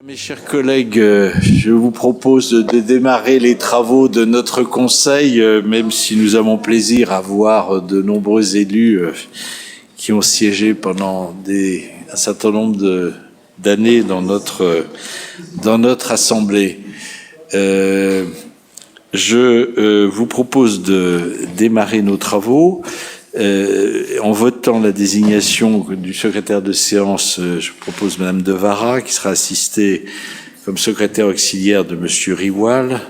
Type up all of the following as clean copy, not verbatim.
Mes chers collègues, je vous propose de démarrer les travaux de notre conseil, même si nous avons plaisir à voir de nombreux élus qui ont siégé pendant un certain nombre d'années dans notre assemblée. Je vous propose de démarrer nos travaux. En votant la désignation du secrétaire de séance, je propose Madame Devara, qui sera assistée comme secrétaire auxiliaire de Monsieur Riwal.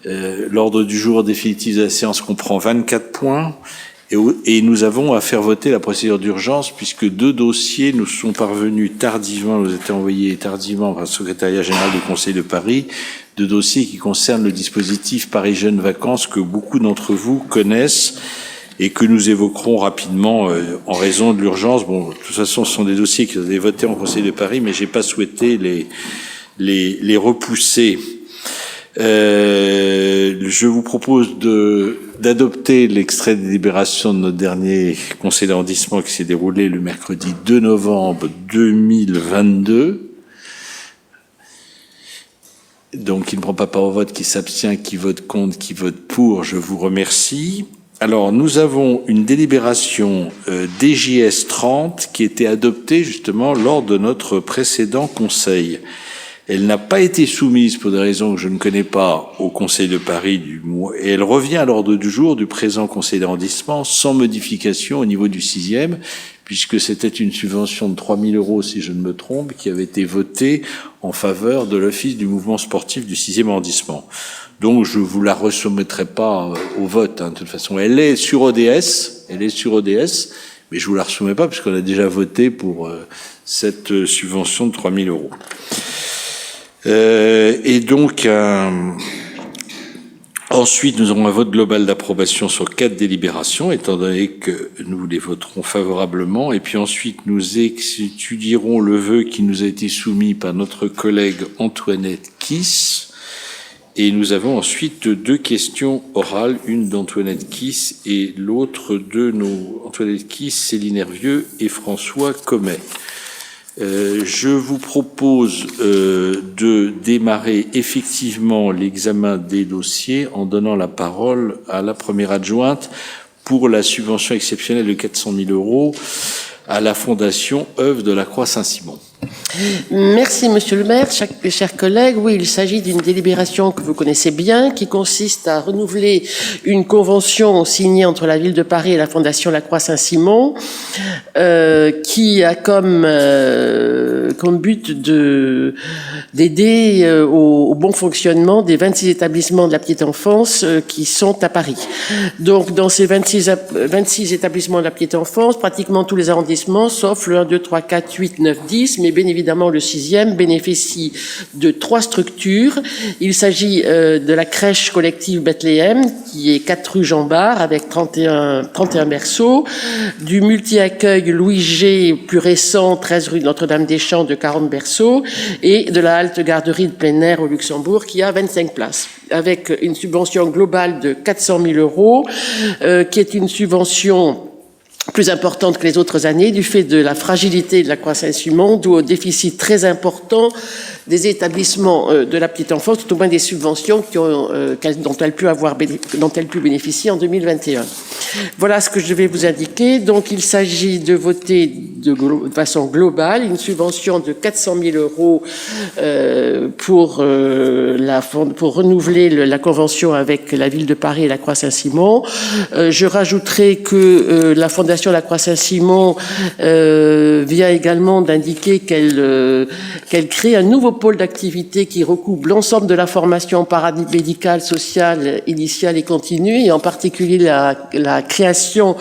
L'ordre du jour définitif de la séance comprend 24 points et nous avons à faire voter la procédure d'urgence puisque 2 dossiers nous sont parvenus tardivement, nous étaient envoyés tardivement par le secrétariat général du Conseil de Paris, 2 dossiers qui concernent le dispositif Paris Jeunes Vacances que beaucoup d'entre vous connaissent et que nous évoquerons rapidement en raison de l'urgence. Bon, de toute façon, ce sont des dossiers qui ont été votés en Conseil de Paris, mais j'ai pas souhaité les repousser. Je vous propose d'adopter l'extrait de délibération de notre dernier Conseil d'arrondissement qui s'est déroulé le mercredi 2 novembre 2022. Donc, qui ne prend pas part au vote, qui s'abstient, qui vote contre, qui vote pour, je vous remercie. Alors, nous avons une délibération DJS 30 qui était adoptée justement lors de notre précédent conseil. Elle n'a pas été soumise pour des raisons que je ne connais pas au Conseil de Paris et elle revient à l'ordre du jour du présent Conseil d'arrondissement sans modification au niveau du 6e, puisque c'était une subvention de 3 000 € si je ne me trompe, qui avait été votée en faveur de l'Office du mouvement sportif du 6e arrondissement. Donc, je vous la resoumettrai pas au vote, hein. De toute façon, elle est sur ODS, mais je vous la resoumets pas puisqu'on a déjà voté pour cette subvention de 3 000 €. Et donc, ensuite, nous aurons un vote global d'approbation sur 4 délibérations, étant donné que nous les voterons favorablement. Et puis ensuite, nous étudierons le vœu qui nous a été soumis par notre collègue Antoinette Kiss. Et nous avons ensuite 2 questions orales, une d'Antoinette Kiss et l'autre de Antoinette Kiss, Céline Hervieux et François Comet. Je vous propose de démarrer effectivement l'examen des dossiers en donnant la parole à la première adjointe pour la subvention exceptionnelle de 400 000 € à la Fondation Œuvre de la Croix Saint-Simon. Merci, Monsieur le maire. Chers collègues, oui, il s'agit d'une délibération que vous connaissez bien, qui consiste à renouveler une convention signée entre la Ville de Paris et la Fondation La Croix Saint-Simon, qui a comme but d'aider au bon fonctionnement des 26 établissements de la petite enfance qui sont à Paris. Donc, dans ces 26 établissements de la petite enfance, pratiquement tous les arrondissements, sauf le 1, 2, 3, 4, 8, 9, 10, mais bien évidemment le 6e bénéficie de 3 structures. Il s'agit de la crèche collective Bethléem, qui est 4 rue Jean Bart, avec 31 berceaux, du multi-accueil Louis G, plus récent, 13 rue Notre-Dame-des-Champs, de 40 berceaux, et de la halte garderie de plein air au Luxembourg, qui a 25 places, avec une subvention globale de 400 000 €, qui est une subvention plus importante que les autres années, du fait de la fragilité de la Croix Saint-Simon, d'où au déficit très important des établissements de la petite enfance, tout au moins des subventions dont elle pu bénéficier en 2021. Voilà ce que je vais vous indiquer. Donc, il s'agit de voter de façon globale une subvention de 400 000 € pour renouveler la convention avec la Ville de Paris et la Croix Saint-Simon. Je rajouterai que la Fondation La Croix Saint-Simon vient également d'indiquer qu'elle crée un nouveau pôle d'activité qui recoupe l'ensemble de la formation paramédicale, sociale, initiale et continue, et en particulier la création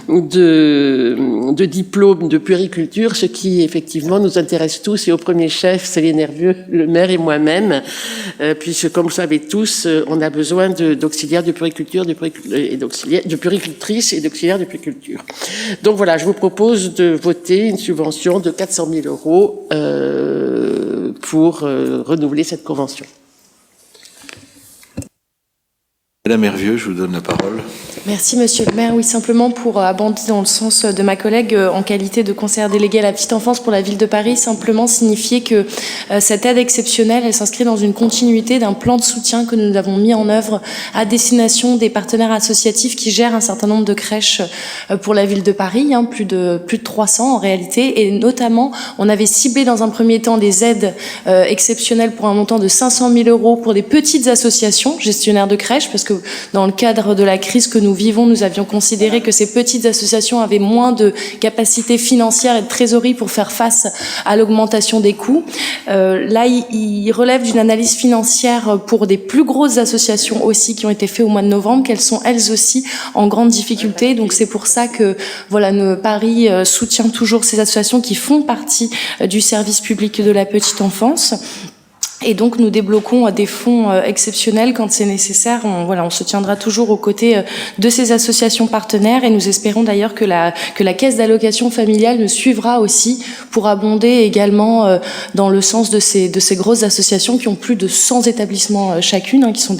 de diplômes de puériculture, ce qui effectivement nous intéresse tous, et au premier chef, Céline Hervieux, le maire et moi-même, puisque comme vous savez tous, on a besoin d'auxiliaires de puériculture, de puéricultrices et d'auxiliaires de puériculture. Donc voilà, je vous propose de voter une subvention de 400 000 € pour renouveler cette convention. Madame Hervieux, je vous donne la parole. Merci Monsieur le maire. Oui, simplement pour abonder dans le sens de ma collègue en qualité de conseillère déléguée à la petite enfance pour la ville de Paris, simplement signifier que cette aide exceptionnelle, elle s'inscrit dans une continuité d'un plan de soutien que nous avons mis en œuvre à destination des partenaires associatifs qui gèrent un certain nombre de crèches pour la ville de Paris, plus de 300 en réalité, et notamment on avait ciblé dans un premier temps des aides exceptionnelles pour un montant de 500 000 € pour des petites associations gestionnaires de crèches, parce que dans le cadre de la crise que nous vivons, nous avions considéré que ces petites associations avaient moins de capacité financière et de trésorerie pour faire face à l'augmentation des coûts. Là, il relève d'une analyse financière pour des plus grosses associations aussi qui ont été faites au mois de novembre, qu'elles sont elles aussi en grande difficulté. Donc c'est pour ça que Paris soutient toujours ces associations qui font partie du service public de la petite enfance. Et donc nous débloquons des fonds exceptionnels quand c'est nécessaire. On se tiendra toujours aux côtés de ces associations partenaires et nous espérons d'ailleurs que la caisse d'allocation familiale nous suivra aussi pour abonder également dans le sens de ces grosses associations qui ont plus de 100 établissements chacune, qui sont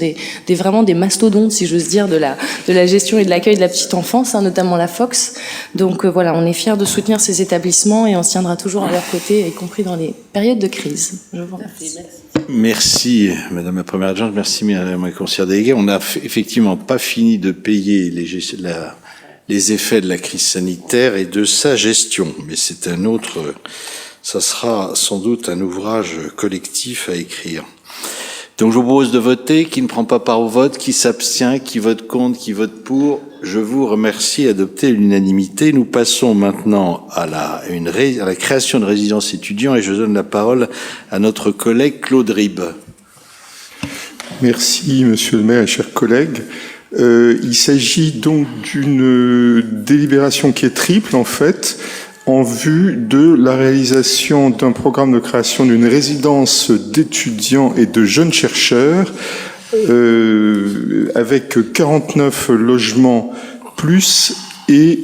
vraiment des mastodontes, si j'ose dire, de la gestion et de l'accueil de la petite enfance, notamment la Fox. Donc on est fiers de soutenir ces établissements et on se tiendra toujours à leur côté, y compris dans les périodes de crise. Je vous remercie. Merci, Madame la Première Adjointe. Merci, Madame la Conseillère déléguée. On n'a effectivement pas fini de payer les effets de la crise sanitaire et de sa gestion. Mais c'est ça sera sans doute un ouvrage collectif à écrire. Donc je vous propose de voter. Qui ne prend pas part au vote, qui s'abstient, qui vote contre, qui vote pour. Je vous remercie. Adopté à l'unanimité. Nous passons maintenant à la création de résidences étudiants et je donne la parole à notre collègue Claude Ribes. Merci, Monsieur le maire et chers collègues. Il s'agit donc d'une délibération qui est triple, en fait, en vue de la réalisation d'un programme de création d'une résidence d'étudiants et de jeunes chercheurs avec 49 logements plus et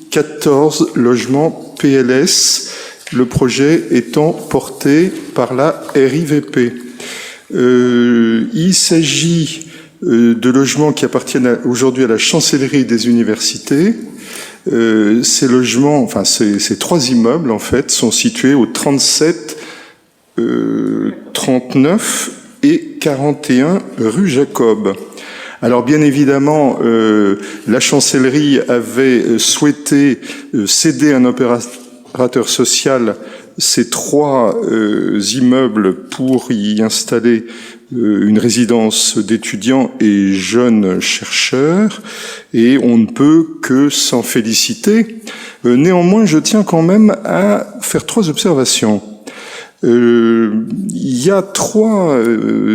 14 logements PLS, le projet étant porté par la RIVP. Il s'agit de logements qui appartiennent aujourd'hui à la chancellerie des universités. Ces logements, ces trois immeubles, en fait, sont situés au 37, 39 et 41 rue Jacob. Alors, bien évidemment, la chancellerie avait souhaité céder à un opérateur social ces trois immeubles pour y installer une résidence d'étudiants et jeunes chercheurs, et on ne peut que s'en féliciter. Néanmoins, je tiens quand même à faire trois observations. Il y a trois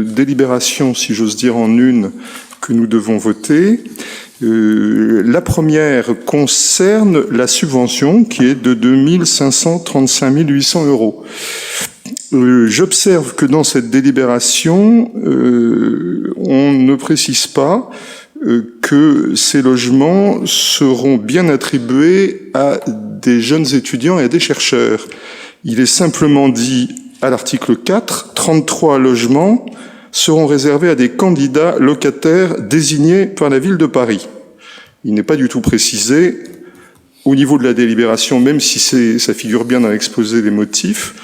délibérations, si j'ose dire en une, que nous devons voter. La première concerne la subvention qui est de 2 535 800 €. J'observe que dans cette délibération, on ne précise pas que ces logements seront bien attribués à des jeunes étudiants et à des chercheurs. Il est simplement dit à l'article 4, 33 logements seront réservés à des candidats locataires désignés par la ville de Paris. Il n'est pas du tout précisé au niveau de la délibération, même si ça figure bien dans l'exposé des motifs,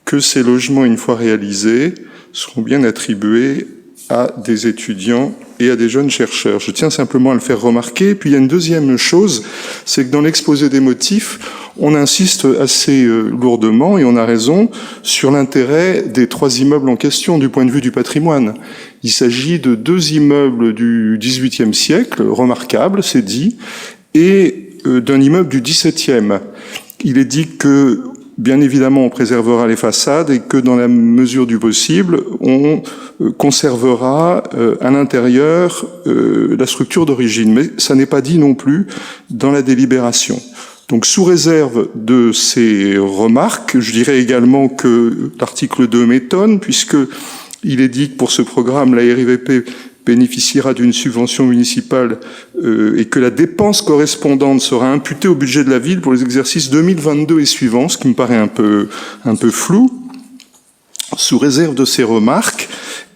que ces logements, une fois réalisés, seront bien attribués à des étudiants et à des jeunes chercheurs. Je tiens simplement à le faire remarquer. Puis il y a une deuxième chose, c'est que dans l'exposé des motifs, on insiste assez lourdement, et on a raison, sur l'intérêt des trois immeubles en question du point de vue du patrimoine. Il s'agit de deux immeubles du XVIIIe siècle, remarquables, c'est dit, et d'un immeuble du XVIIe. Il est dit que, bien évidemment, on préservera les façades et que, dans la mesure du possible, on conservera à l'intérieur la structure d'origine. Mais ça n'est pas dit non plus dans la délibération. Donc, sous réserve de ces remarques, je dirais également que l'article 2 m'étonne, puisque il est dit que pour ce programme, la RIVP bénéficiera d'une subvention municipale et que la dépense correspondante sera imputée au budget de la ville pour les exercices 2022 et suivants, ce qui me paraît un peu flou. Sous réserve de ces remarques,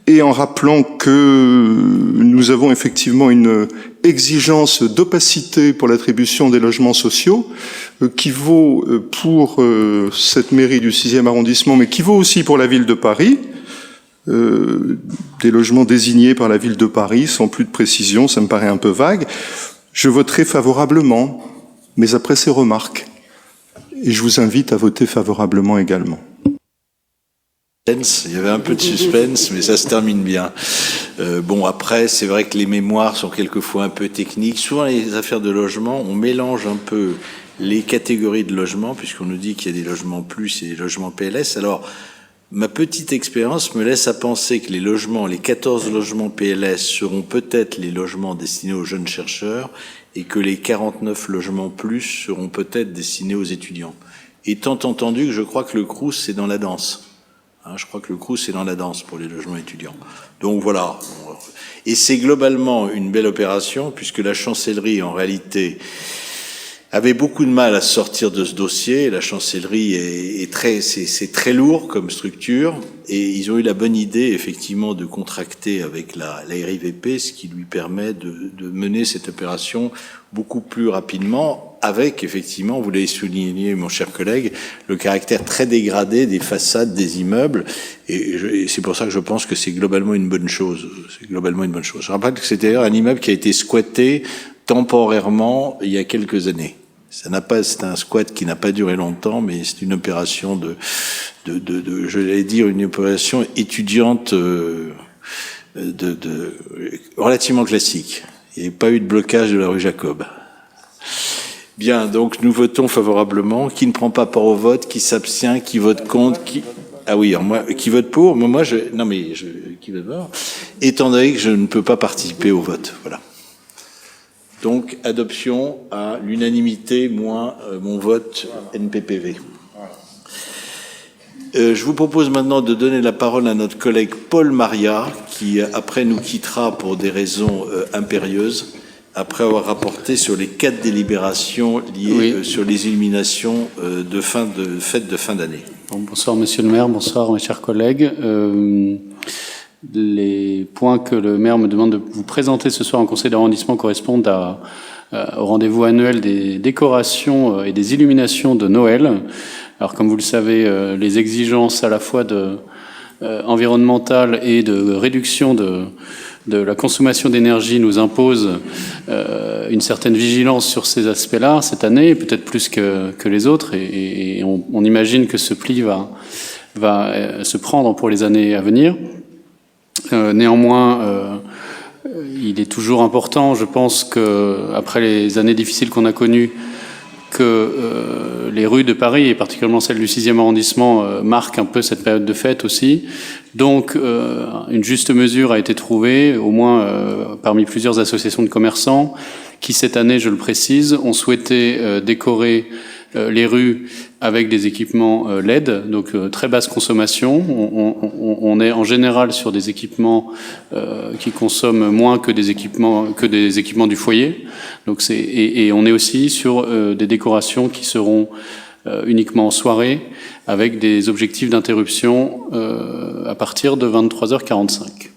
et en rappelant que nous avons effectivement une exigence d'opacité pour l'attribution des logements sociaux, qui vaut pour cette mairie du 6e arrondissement, mais qui vaut aussi pour la ville de Paris. Des logements désignés par la ville de Paris, sans plus de précision, ça me paraît un peu vague. Je voterai favorablement, mais après ces remarques. Et je vous invite à voter favorablement également. Il y avait un peu de suspense, mais ça se termine bien. Bon, après, c'est vrai que les mémoires sont quelquefois un peu techniques. Souvent, les affaires de logement, on mélange un peu les catégories de logements, puisqu'on nous dit qu'il y a des logements plus et des logements PLS. Alors, ma petite expérience me laisse à penser que les 14 logements PLS seront peut-être les logements destinés aux jeunes chercheurs et que les 49 logements plus seront peut-être destinés aux étudiants. Étant entendu que je crois que le Crous, c'est dans la danse. Je crois que le Crous, c'est dans la danse pour les logements étudiants. Donc voilà. Et c'est globalement une belle opération, puisque la chancellerie, en réalité, avait beaucoup de mal à sortir de ce dossier. La chancellerie c'est très lourd comme structure, et ils ont eu la bonne idée, effectivement, de contracter avec la RIVP, ce qui lui permet de mener cette opération beaucoup plus rapidement, avec, effectivement, vous l'avez souligné, mon cher collègue, le caractère très dégradé des façades des immeubles, et c'est pour ça que je pense que c'est globalement une bonne chose. C'est globalement une bonne chose. Je rappelle que c'était d'ailleurs un immeuble qui a été squatté temporairement il y a quelques années. C'est un squat qui n'a pas duré longtemps, mais c'est une opération je vais dire, une opération étudiante relativement classique. Il n'y a pas eu de blocage de la rue Jacob. Bien, donc nous votons favorablement. Qui ne prend pas part au vote, qui s'abstient, qui vote contre, ah oui, qui vote pour, qui vote pour, étant donné que je ne peux pas participer au vote, voilà. Donc, adoption à l'unanimité, moins mon vote NPPV. Je vous propose maintenant de donner la parole à notre collègue Paul Maria, qui après nous quittera pour des raisons impérieuses, après avoir rapporté sur les 4 délibérations liées sur les illuminations de fête de fin d'année. Bonsoir Monsieur le maire, bonsoir mes chers collègues. Les points que le maire me demande de vous présenter ce soir en conseil d'arrondissement correspondent au rendez-vous annuel des décorations et des illuminations de Noël. Alors comme vous le savez, les exigences à la fois environnementales et de réduction de la consommation d'énergie nous imposent une certaine vigilance sur ces aspects-là cette année, peut-être plus que les autres, et on imagine que ce pli va se prendre pour les années à venir. Néanmoins, il est toujours important, je pense, qu'après les années difficiles qu'on a connues, que les rues de Paris, et particulièrement celles du 6e arrondissement, marquent un peu cette période de fête aussi. Donc, une juste mesure a été trouvée, au moins parmi plusieurs associations de commerçants, qui cette année, je le précise, ont souhaité décorer les rues avec des équipements LED, donc très basse consommation. On est en général sur des équipements qui consomment moins que des équipements du foyer. Donc et on est aussi sur des décorations qui seront uniquement en soirée, avec des objectifs d'interruption à partir de 23h45.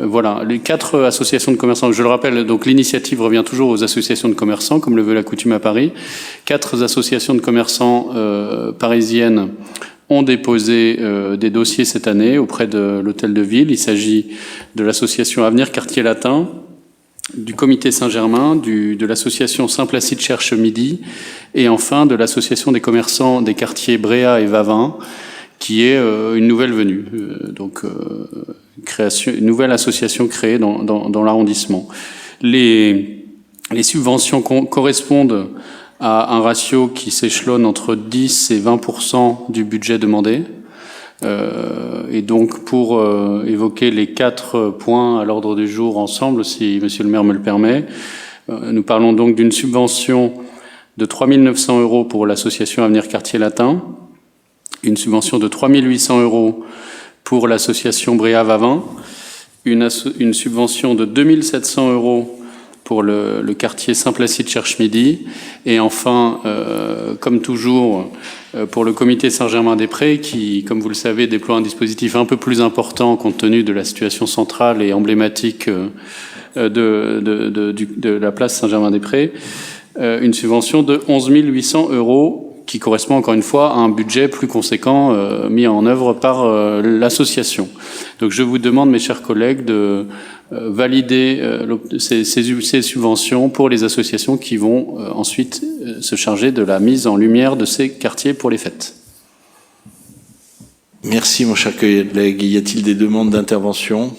Voilà, les 4 associations de commerçants, je le rappelle, donc l'initiative revient toujours aux associations de commerçants, comme le veut la coutume à Paris. 4 associations de commerçants parisiennes ont déposé des dossiers cette année auprès de l'Hôtel de Ville. Il s'agit de l'association Avenir Quartier Latin, du Comité Saint-Germain, de l'association Saint-Placide Cherche Midi, et enfin de l'association des commerçants des quartiers Bréa et Vavin, qui est une nouvelle venue. Une nouvelle association créée dans l'arrondissement. Les subventions correspondent à un ratio qui s'échelonne entre 10 et 20% du budget demandé. Et donc, pour évoquer les 4 points à l'ordre du jour ensemble, si Monsieur le maire me le permet, nous parlons donc d'une subvention de 3 900 € pour l'association Avenir Quartier Latin, une subvention de 3 800 € pour l'association Bréa Vavin, une subvention de 2 700 € pour le quartier Saint-Placide-Cherche-Midi. Et enfin, comme toujours, pour le comité Saint-Germain-des-Prés, qui, comme vous le savez, déploie un dispositif un peu plus important compte tenu de la situation centrale et emblématique de la place Saint-Germain-des-Prés, une subvention de 11 800 €, qui correspond encore une fois à un budget plus conséquent mis en œuvre par l'association. Donc je vous demande, mes chers collègues, de valider ces subventions pour les associations qui vont ensuite se charger de la mise en lumière de ces quartiers pour les fêtes. Merci, mon cher collègue. Y a-t-il des demandes d'intervention?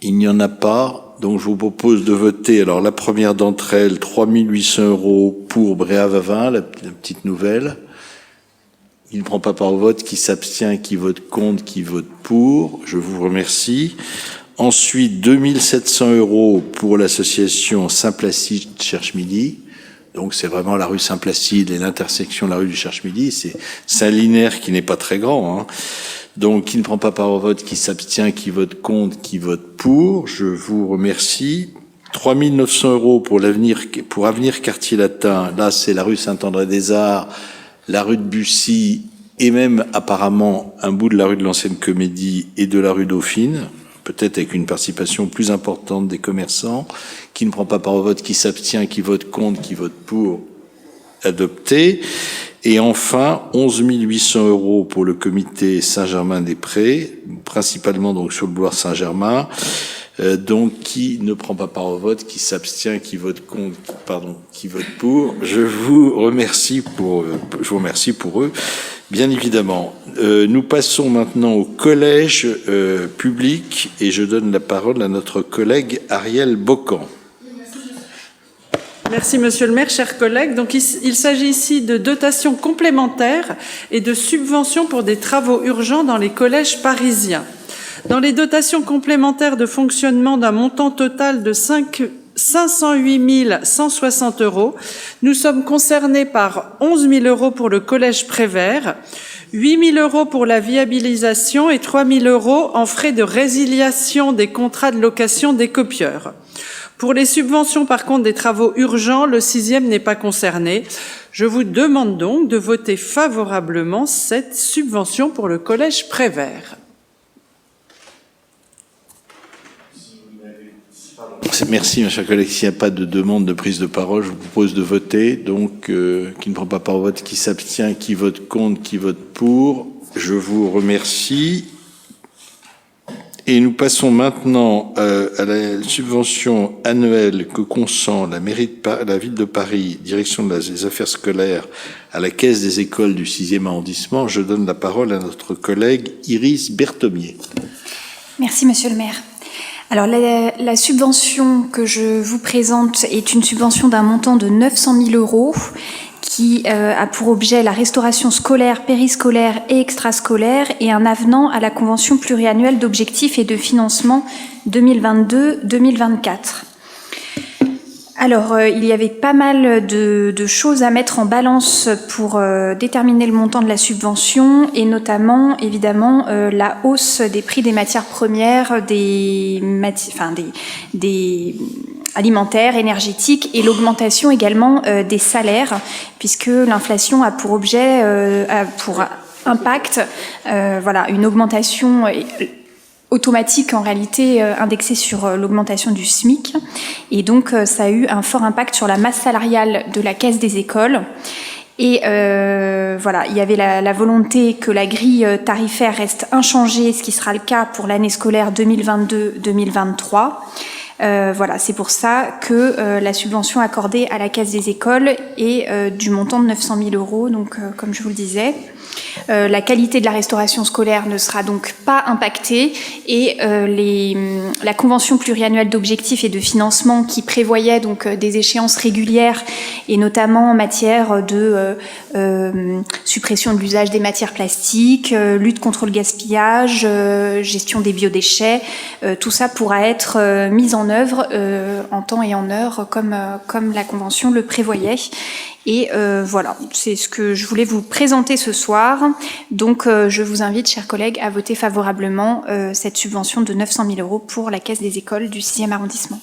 Il n'y en a pas. Donc, je vous propose de voter. Alors, la première d'entre elles, 3 800 € pour Bréa-Vavin, la petite nouvelle. Il ne prend pas part au vote. Qui s'abstient, qui vote contre, qui vote pour. Je vous remercie. Ensuite, 2 700 € pour l'association Saint-Placide Cherche-Midi. Donc, c'est vraiment la rue Saint-Placide et l'intersection de la rue du Cherche-Midi. C'est Saint-Linaire qui n'est pas très grand, hein. Donc, qui ne prend pas part au vote, qui s'abstient, qui vote contre, qui vote pour. Je vous remercie. 3 900 € pour Avenir Quartier Latin. Là, c'est la rue Saint-André-des-Arts, la rue de Bussy et même apparemment un bout de la rue de l'Ancienne Comédie et de la rue Dauphine. Peut-être avec une participation plus importante des commerçants. Qui ne prend pas part au vote, qui s'abstient, qui vote contre, qui vote pour. Adopté. Et enfin, 11 800 € pour le comité Saint-Germain-des-Prés, principalement donc sur le boulevard Saint-Germain. Donc, qui ne prend pas part au vote, qui s'abstient, qui vote contre, qui vote pour. Je vous remercie pour eux, bien évidemment. Nous passons maintenant au collège public et je donne la parole à notre collègue Ariel Bocan. Merci, Monsieur le maire, chers collègues. Donc, il s'agit ici de dotations complémentaires et de subventions pour des travaux urgents dans les collèges parisiens. Dans les dotations complémentaires de fonctionnement d'un montant total de 508 160 €, nous sommes concernés par 11 000 € pour le collège Prévert, 8 000 € pour la viabilisation et 3 000 € en frais de résiliation des contrats de location des copieurs. Pour les subventions, par contre, des travaux urgents, le 6e n'est pas concerné. Je vous demande donc de voter favorablement cette subvention pour le collège Prévert. Merci, mes chers collègues. S'il n'y a pas de demande de prise de parole, je vous propose de voter. Donc, qui ne prend pas part au vote, qui s'abstient, qui vote contre, qui vote pour. Je vous remercie. Et nous passons maintenant à la subvention annuelle que consent la ville de Paris, direction des affaires scolaires, à la caisse des écoles du 6e arrondissement. Je donne la parole à notre collègue Iris Berthomier. Merci, Monsieur le maire. Alors, la subvention que je vous présente est une subvention d'un montant de 900 000 € qui a pour objet la restauration scolaire, périscolaire et extrascolaire et un avenant à la convention pluriannuelle d'objectifs et de financement 2022-2024. Alors, il y avait pas mal de choses à mettre en balance pour déterminer le montant de la subvention et notamment, évidemment, la hausse des prix des matières premières, des alimentaires, énergétiques et l'augmentation également des salaires, puisque l'inflation a pour objet, pour impact, une augmentation automatique en réalité indexée sur l'augmentation du SMIC. Et donc, ça a eu un fort impact sur la masse salariale de la caisse des écoles. Et il y avait la volonté que la grille tarifaire reste inchangée, ce qui sera le cas pour l'année scolaire 2022-2023. C'est pour ça que la subvention accordée à la caisse des écoles est du montant de 900 000 €, donc comme je vous le disais. La qualité de la restauration scolaire ne sera donc pas impactée et la convention pluriannuelle d'objectifs et de financement qui prévoyait donc des échéances régulières et notamment en matière de suppression de l'usage des matières plastiques, lutte contre le gaspillage, gestion des biodéchets, tout ça pourra être mis en œuvre en temps et en heure comme la convention le prévoyait. Et c'est ce que je voulais vous présenter ce soir. Donc, je vous invite, chers collègues, à voter favorablement cette subvention de 900 000 € pour la caisse des écoles du 6e arrondissement.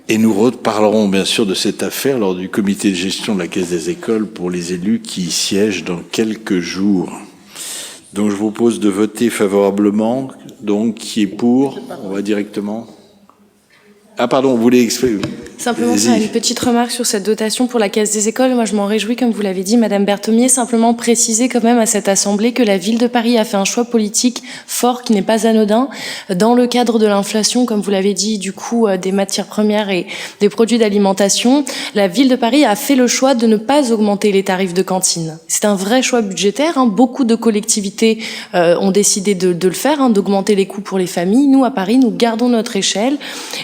Et nous reparlerons bien sûr de cette affaire lors du comité de gestion de la Caisse des écoles pour les élus qui y siègent dans quelques jours. Donc je vous propose de voter favorablement. Donc qui est pour? On va directement. Ah pardon, vous voulez exprimer? Simplement faire une petite remarque sur cette dotation pour la Caisse des écoles. Moi, je m'en réjouis, comme vous l'avez dit, Madame Berthomier, simplement préciser quand même à cette Assemblée que la Ville de Paris a fait un choix politique fort qui n'est pas anodin. Dans le cadre de l'inflation, comme vous l'avez dit, du coût des matières premières et des produits d'alimentation, la Ville de Paris a fait le choix de ne pas augmenter les tarifs de cantine. C'est un vrai choix budgétaire. Hein. Beaucoup de collectivités ont décidé de le faire, hein, d'augmenter les coûts pour les familles. Nous, à Paris, nous gardons notre échelle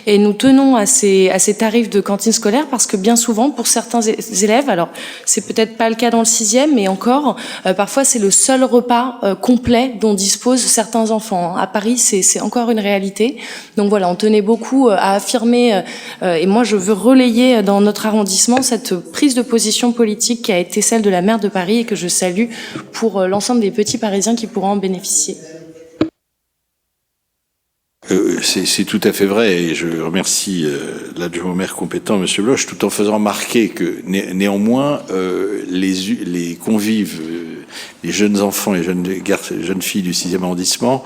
et nous tenons à ces tarifs de cantine scolaire parce que bien souvent, pour certains élèves, alors c'est peut-être pas le cas dans le 6e, mais encore, parfois c'est le seul repas complet dont disposent certains enfants. À Paris, c'est encore une réalité. Donc voilà, on tenait beaucoup à affirmer, et moi je veux relayer dans notre arrondissement cette prise de position politique qui a été celle de la maire de Paris et que je salue pour l'ensemble des petits Parisiens qui pourront en bénéficier. C'est tout à fait vrai et je remercie l'adjoint au maire compétent, Monsieur Bloch, tout en faisant remarquer que néanmoins les convives, les jeunes enfants et jeunes filles du 6e arrondissement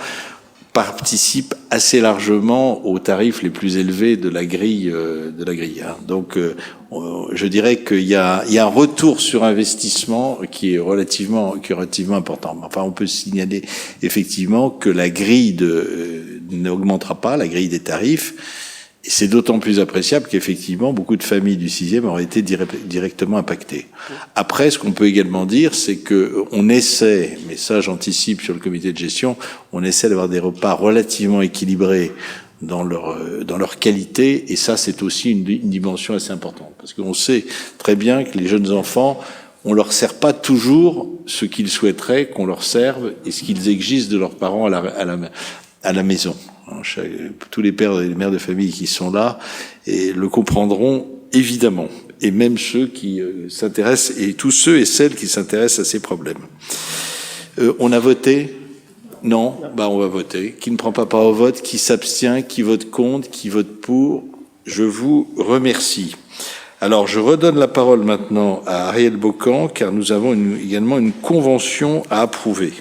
participent assez largement aux tarifs les plus élevés de la grille. Hein. Donc, je dirais qu'il y a un retour sur investissement qui est relativement important. Enfin, on peut signaler effectivement que la grille n'augmentera pas, la grille des tarifs. Et c'est d'autant plus appréciable qu'effectivement, beaucoup de familles du 6e auraient été directement impactées. Après, ce qu'on peut également dire, c'est que on essaie, mais ça j'anticipe sur le comité de gestion, on essaie d'avoir des repas relativement équilibrés dans leur qualité, et ça c'est aussi une dimension assez importante. Parce qu'on sait très bien que les jeunes enfants, on leur sert pas toujours ce qu'ils souhaiteraient qu'on leur serve et ce qu'ils exigent de leurs parents à la maison. Tous les pères et les mères de famille qui sont là et le comprendront évidemment, et même ceux qui s'intéressent, et tous ceux et celles qui s'intéressent à ces problèmes. On a voté? Non? On va voter. Qui ne prend pas part au vote? Qui s'abstient? Qui vote contre? Qui vote pour? Je vous remercie. Alors, je redonne la parole maintenant à Ariel Bocan, car nous avons également une convention à approuver.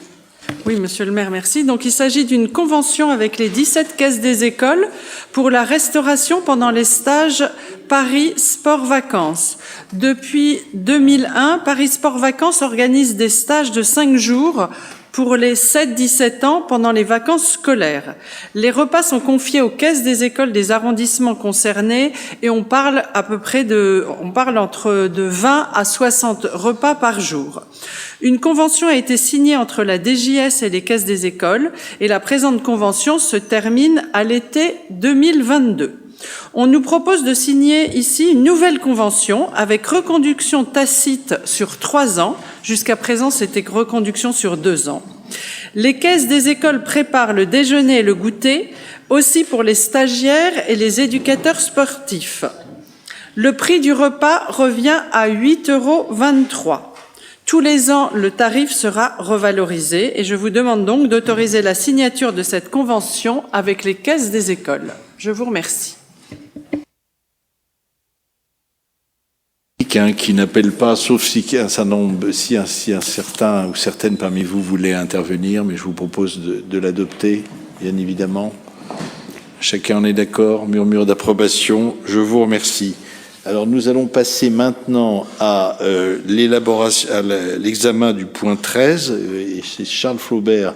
Oui, Monsieur le maire, merci. Donc, il s'agit d'une convention avec les 17 caisses des écoles pour la restauration pendant les stages Paris Sport Vacances. Depuis 2001, Paris Sport Vacances organise des stages de 5 jours pour les 7-17 ans pendant les vacances scolaires. Les repas sont confiés aux caisses des écoles des arrondissements concernés et on parle entre de 20 à 60 repas par jour. Une convention a été signée entre la DJS et les caisses des écoles et la présente convention se termine à l'été 2022. On nous propose de signer ici une nouvelle convention avec reconduction tacite sur 3 ans. Jusqu'à présent, c'était reconduction sur 2 ans. Les caisses des écoles préparent le déjeuner et le goûter, aussi pour les stagiaires et les éducateurs sportifs. Le prix du repas revient à 8,23 €. Tous les ans, le tarif sera revalorisé et je vous demande donc d'autoriser la signature de cette convention avec les caisses des écoles. Je vous remercie. Qui n'appelle pas, sauf si un certain ou certaines parmi vous voulaient intervenir, mais je vous propose de l'adopter, bien évidemment. Chacun en est d'accord, murmure d'approbation. Je vous remercie. Alors nous allons passer maintenant à l'examen du point 13, et c'est Charles Flaubert,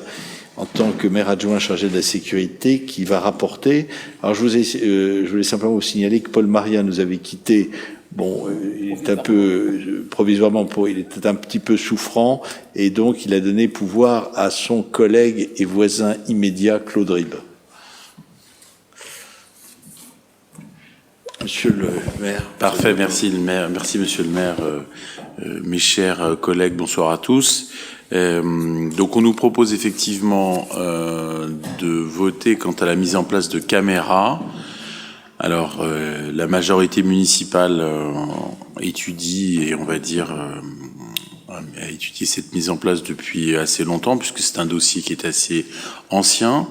en tant que maire adjoint chargé de la sécurité, qui va rapporter. Alors je voulais simplement vous signaler que Paul Maria nous avait quittés. Bon, il est un peu provisoirement, il était un petit peu souffrant, et donc il a donné pouvoir à son collègue et voisin immédiat, Claude Ribes. Monsieur le maire. Parfait, merci le maire, merci monsieur le maire, mes chers collègues, bonsoir à tous. Donc on nous propose effectivement de voter quant à la mise en place de caméras. Alors la majorité municipale étudie et on va dire a étudié cette mise en place depuis assez longtemps puisque c'est un dossier qui est assez ancien.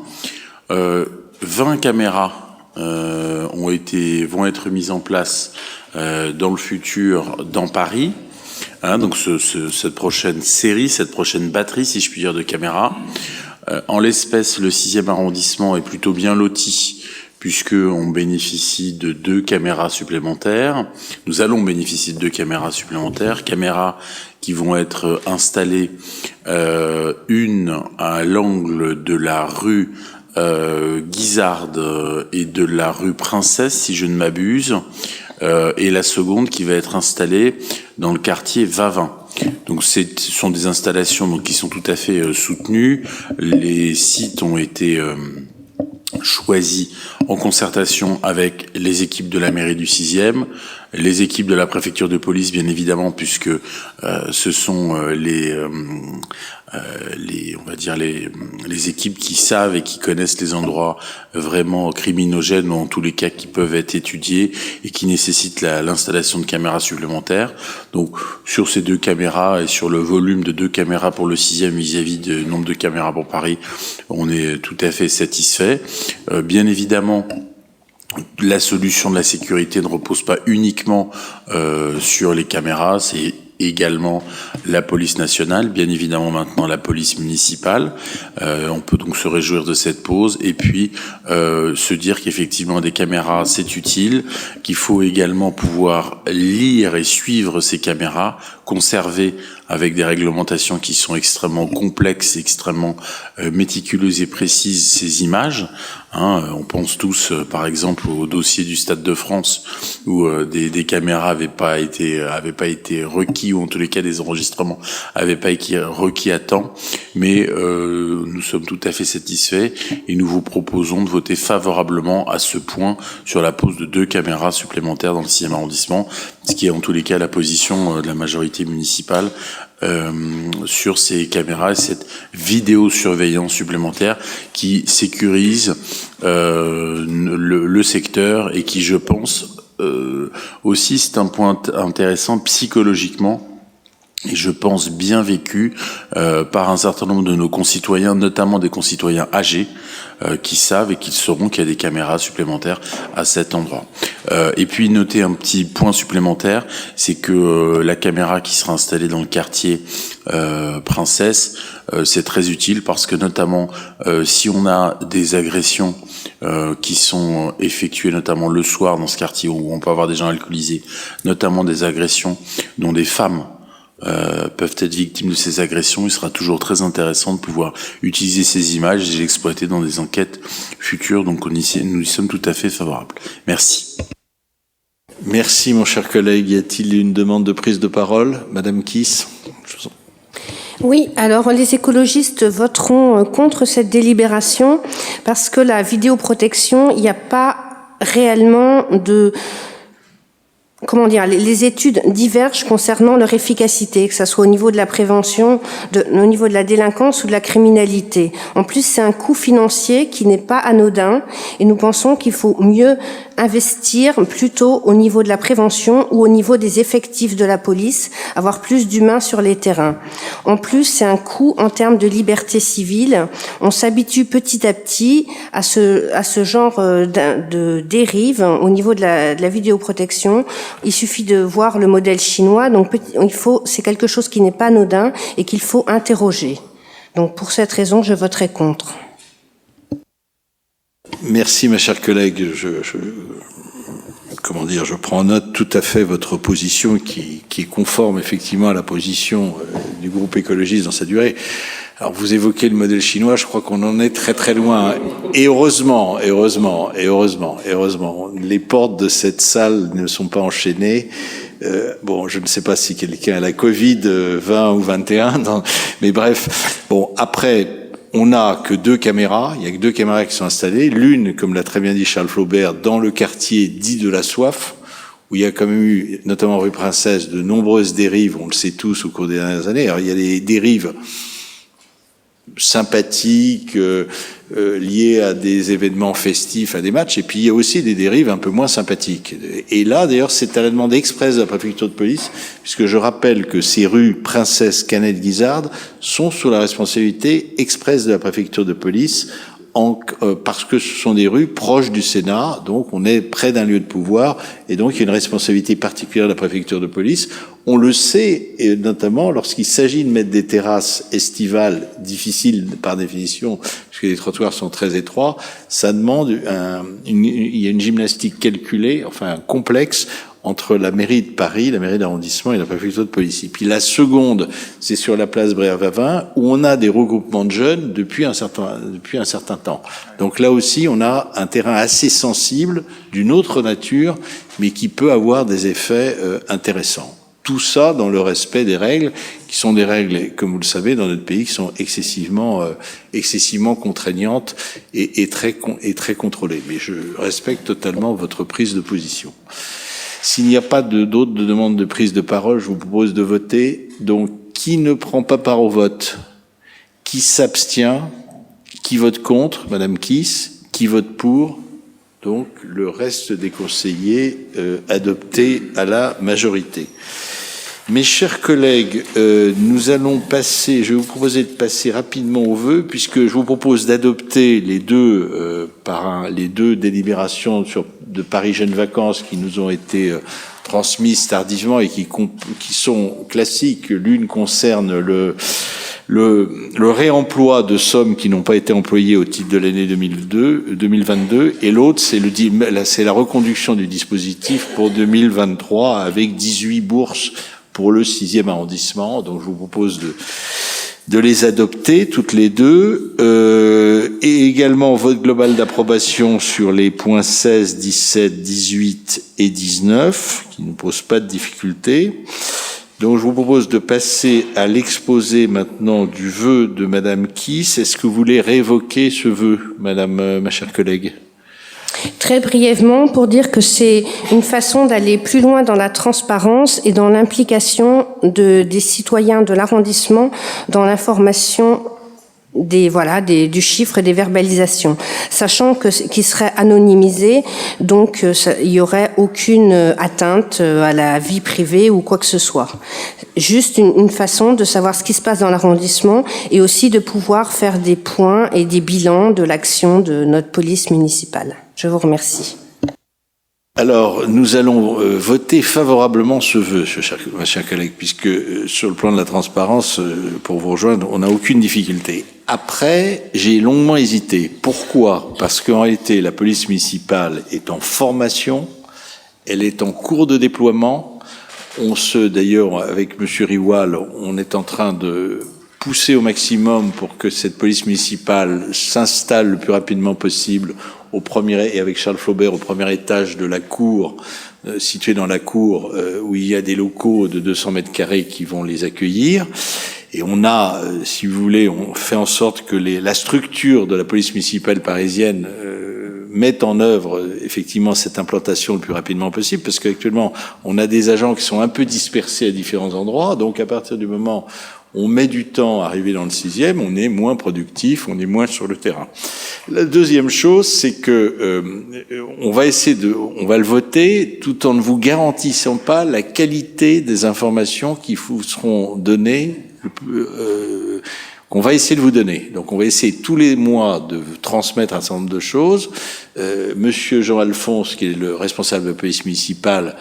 20 caméras vont être mises en place dans le futur dans Paris. Donc cette prochaine série, cette prochaine batterie, si je puis dire, de caméras. En l'espèce, le 6e arrondissement est plutôt bien loti, puisqu'on bénéficie de 2 caméras supplémentaires. Nous allons bénéficier de 2 caméras supplémentaires, caméras qui vont être installées, une à l'angle de la rue Guisarde et de la rue Princesse, si je ne m'abuse, et la seconde qui va être installée dans le quartier Vavin. Donc ce sont des installations donc qui sont tout à fait soutenues. Les sites ont été choisis en concertation avec les équipes de la mairie du 6e, les équipes de la préfecture de police bien évidemment, puisque ce sont on va dire les équipes qui savent et qui connaissent les endroits vraiment criminogènes, ou en tous les cas qui peuvent être étudiés et qui nécessitent l'installation de caméras supplémentaires. Donc sur ces 2 caméras et sur le volume de 2 caméras pour le 6e vis-à-vis du nombre de caméras pour Paris, on est tout à fait satisfait. Bien évidemment, la solution de la sécurité ne repose pas uniquement sur les caméras, c'est également la police nationale, bien évidemment maintenant la police municipale. On peut donc se réjouir de cette pause et puis se dire qu'effectivement des caméras c'est utile, qu'il faut également pouvoir lire et suivre ces caméras, conserver avec des réglementations qui sont extrêmement complexes, extrêmement méticuleuses et précises ces images. On pense tous, par exemple, au dossier du Stade de France où des caméras avaient pas été requis, ou en tous les cas des enregistrements avaient pas été requis à temps. Mais nous sommes tout à fait satisfaits et nous vous proposons de voter favorablement à ce point sur la pose de 2 caméras supplémentaires dans le 6e arrondissement, ce qui est en tous les cas la position de la majorité municipale sur ces caméras et cette vidéosurveillance supplémentaire qui sécurise le secteur et qui, je pense, aussi c'est un point intéressant psychologiquement, et je pense bien vécu par un certain nombre de nos concitoyens, notamment des concitoyens âgés, qui savent et qui sauront qu'il y a des caméras supplémentaires à cet endroit. Et puis noter un petit point supplémentaire, c'est que la caméra qui sera installée dans le quartier Princesse, c'est très utile parce que notamment si on a des agressions qui sont effectuées notamment le soir dans ce quartier où on peut avoir des gens alcoolisés, notamment des agressions dont des femmes peuvent être victimes de ces agressions, il sera toujours très intéressant de pouvoir utiliser ces images et les exploiter dans des enquêtes futures. Donc nous y sommes tout à fait favorables. Merci. Merci mon cher collègue. Y a-t-il une demande de prise de parole? Madame Kiss. Oui, alors les écologistes voteront contre cette délibération parce que la vidéoprotection, il n'y a pas réellement de... Comment dire, les études divergent concernant leur efficacité, que ce soit au niveau de la prévention, au niveau de la délinquance ou de la criminalité. En plus, c'est un coût financier qui n'est pas anodin et nous pensons qu'il faut mieux investir plutôt au niveau de la prévention ou au niveau des effectifs de la police, avoir plus d'humains sur les terrains. En plus, c'est un coût en termes de liberté civile. On s'habitue petit à petit à ce genre de dérive au niveau de la vidéoprotection. Il suffit de voir le modèle chinois, donc c'est quelque chose qui n'est pas anodin et qu'il faut interroger. Donc pour cette raison, je voterai contre. Merci ma chère collègue. Je prends en note tout à fait votre position qui est conforme effectivement à la position du groupe écologiste dans sa durée. Alors vous évoquez le modèle chinois, je crois qu'on en est très très loin. Et heureusement, les portes de cette salle ne sont pas enchaînées. Je ne sais pas si quelqu'un a la Covid 20 ou 21, mais bref. Bon, après, on n'a que 2 caméras. Il y a que 2 caméras qui sont installées. L'une, comme l'a très bien dit Charles Flaubert, dans le quartier dit de la Soif, où il y a quand même eu, notamment rue Princesse, de nombreuses dérives. On le sait tous au cours des dernières années. Alors il y a des dérives sympathiques liées à des événements festifs, à des matchs, et puis il y a aussi des dérives un peu moins sympathiques. Et là, d'ailleurs, c'est à la demande expresse de la préfecture de police, puisque je rappelle que ces rues Princesse, Canette, Guisarde sont sous la responsabilité expresse de la préfecture de police parce que ce sont des rues proches du Sénat, donc on est près d'un lieu de pouvoir, et donc il y a une responsabilité particulière de la préfecture de police. On le sait, et notamment lorsqu'il s'agit de mettre des terrasses estivales, difficiles par définition, puisque les trottoirs sont très étroits, ça demande il y a une gymnastique calculée, enfin complexe, entre la mairie de Paris, la mairie d'arrondissement et la préfecture de police. Et puis la seconde, c'est sur la place Bréa-Vavin, où on a des regroupements de jeunes depuis un certain temps. Donc là aussi, on a un terrain assez sensible, d'une autre nature, mais qui peut avoir des effets intéressants. Tout ça dans le respect des règles, qui sont des règles, comme vous le savez, dans notre pays, qui sont excessivement contraignantes et très contrôlées. Mais je respecte totalement votre prise de position. S'il n'y a pas d'autres demandes de prise de parole, je vous propose de voter. Donc, qui ne prend pas part au vote? Qui s'abstient? Qui vote contre? Madame Kiss. Qui vote pour? Donc, le reste des conseillers adoptés à la majorité. Mes chers collègues, nous allons passer, je vais vous proposer de passer rapidement aux vœux, puisque je vous propose d'adopter les deux délibérations de Paris Jeunes Vacances qui nous ont été transmises tardivement et qui sont classiques. L'une concerne le réemploi de sommes qui n'ont pas été employées au titre de l'année 2022, et l'autre, c'est la reconduction du dispositif pour 2023 avec 18 bourses pour le 6e arrondissement. Donc, je vous propose de les adopter toutes les deux, et également vote global d'approbation sur les points 16, 17, 18 et 19, qui ne posent pas de difficultés. Donc, je vous propose de passer à l'exposé maintenant du vœu de Madame Kiss. Est-ce que vous voulez révoquer ce vœu, Madame, ma chère collègue? Très brièvement, pour dire que c'est une façon d'aller plus loin dans la transparence et dans l'implication des citoyens de l'arrondissement dans l'information du chiffre et des verbalisations, sachant qu'il serait anonymisé, donc il y aurait aucune atteinte à la vie privée ou quoi que ce soit. Juste une façon de savoir ce qui se passe dans l'arrondissement et aussi de pouvoir faire des points et des bilans de l'action de notre police municipale. Je vous remercie. Alors, nous allons voter favorablement ce vœu, ma chère collègue, puisque sur le plan de la transparence, pour vous rejoindre, on n'a aucune difficulté. Après, j'ai longuement hésité. Pourquoi? Parce qu'en réalité, la police municipale est en formation, elle est en cours de déploiement. D'ailleurs, avec Monsieur Riwal, on est en train de pousser au maximum pour que cette police municipale s'installe le plus rapidement possible et avec Charles Flaubert au premier étage de la cour, située dans la cour, où il y a des locaux de 200 mètres carrés qui vont les accueillir. Et on a, si vous voulez, on fait en sorte que la structure de la police municipale parisienne mette en œuvre effectivement cette implantation le plus rapidement possible, parce qu'actuellement, on a des agents qui sont un peu dispersés à différents endroits. Donc, à partir du moment on met du temps à arriver dans le 6e, on est moins productif, on est moins sur le terrain. La deuxième chose, c'est que on va le voter tout en ne vous garantissant pas la qualité des informations qui vous seront données, qu'on va essayer de vous donner. Donc, on va essayer tous les mois de vous transmettre un certain nombre de choses. Monsieur Jean-Alphonse, qui est le responsable de la police municipale,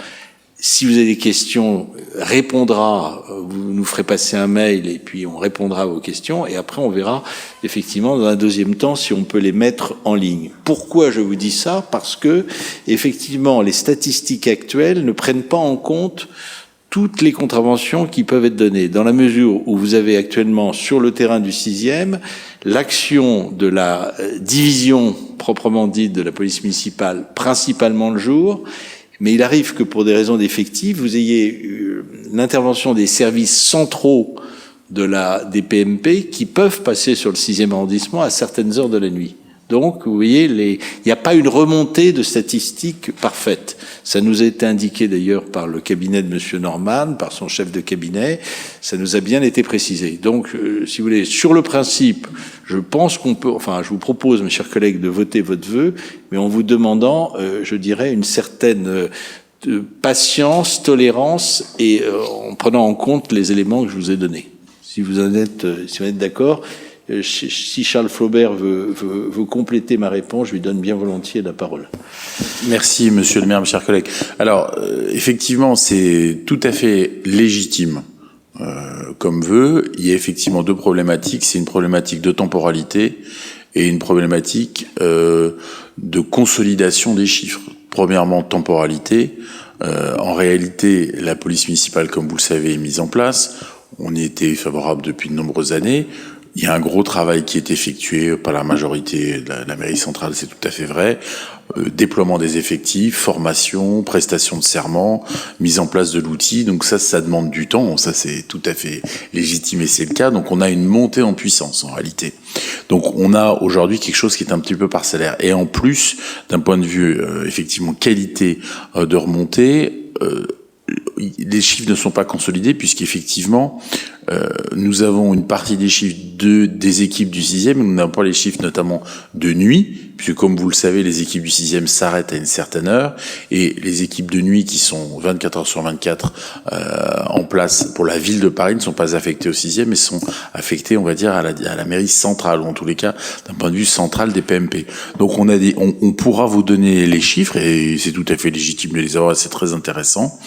si vous avez des questions, répondra, vous nous ferez passer un mail et puis on répondra à vos questions, et après on verra effectivement dans un deuxième temps si on peut les mettre en ligne. Pourquoi je vous dis ça? Parce que effectivement les statistiques actuelles ne prennent pas en compte toutes les contraventions qui peuvent être données, dans la mesure où vous avez actuellement sur le terrain du 6e l'action de la division proprement dite de la police municipale, principalement le jour. Mais il arrive que pour des raisons d'effectifs, vous ayez l'intervention des services centraux des PMP qui peuvent passer sur le 6e arrondissement à certaines heures de la nuit. Donc, vous voyez, il n'y a pas une remontée de statistiques parfaite. Ça nous a été indiqué d'ailleurs par le cabinet de Monsieur Norman, par son chef de cabinet. Ça nous a bien été précisé. Donc, si vous voulez, sur le principe, je pense qu'on peut, je vous propose, mes chers collègues, de voter votre vœu, mais en vous demandant, je dirais, une certaine patience, tolérance et en prenant en compte les éléments que je vous ai donnés. Si vous en êtes d'accord. Si Charles Flaubert veut compléter ma réponse, je lui donne bien volontiers la parole. Merci, monsieur le maire, mes chers collègues. Alors, effectivement, c'est tout à fait légitime comme vœu. Il y a effectivement deux problématiques. C'est une problématique de temporalité et une problématique de consolidation des chiffres. Premièrement, temporalité. En réalité, la police municipale, comme vous le savez, est mise en place. On y était favorable depuis de nombreuses années. Il y a un gros travail qui est effectué par la majorité de la mairie centrale, c'est tout à fait vrai. Déploiement des effectifs, formation, prestation de serment, mise en place de l'outil. Donc ça demande du temps. Ça, c'est tout à fait légitime et c'est le cas. Donc on a une montée en puissance en réalité. Donc on a aujourd'hui quelque chose qui est un petit peu parcellaire. Et en plus, d'un point de vue effectivement qualité de remontée, les chiffres ne sont pas consolidés puisqu'effectivement nous avons une partie des chiffres des équipes du 6e, mais nous n'avons pas les chiffres notamment de nuit, puisque comme vous le savez, les équipes du 6e s'arrêtent à une certaine heure, et les équipes de nuit qui sont 24 heures sur 24 en place pour la ville de Paris ne sont pas affectées au 6e, mais sont affectées, on va dire, à la mairie centrale, ou en tous les cas, d'un point de vue central des PMP. Donc on pourra vous donner les chiffres, et c'est tout à fait légitime de les avoir, c'est très intéressant,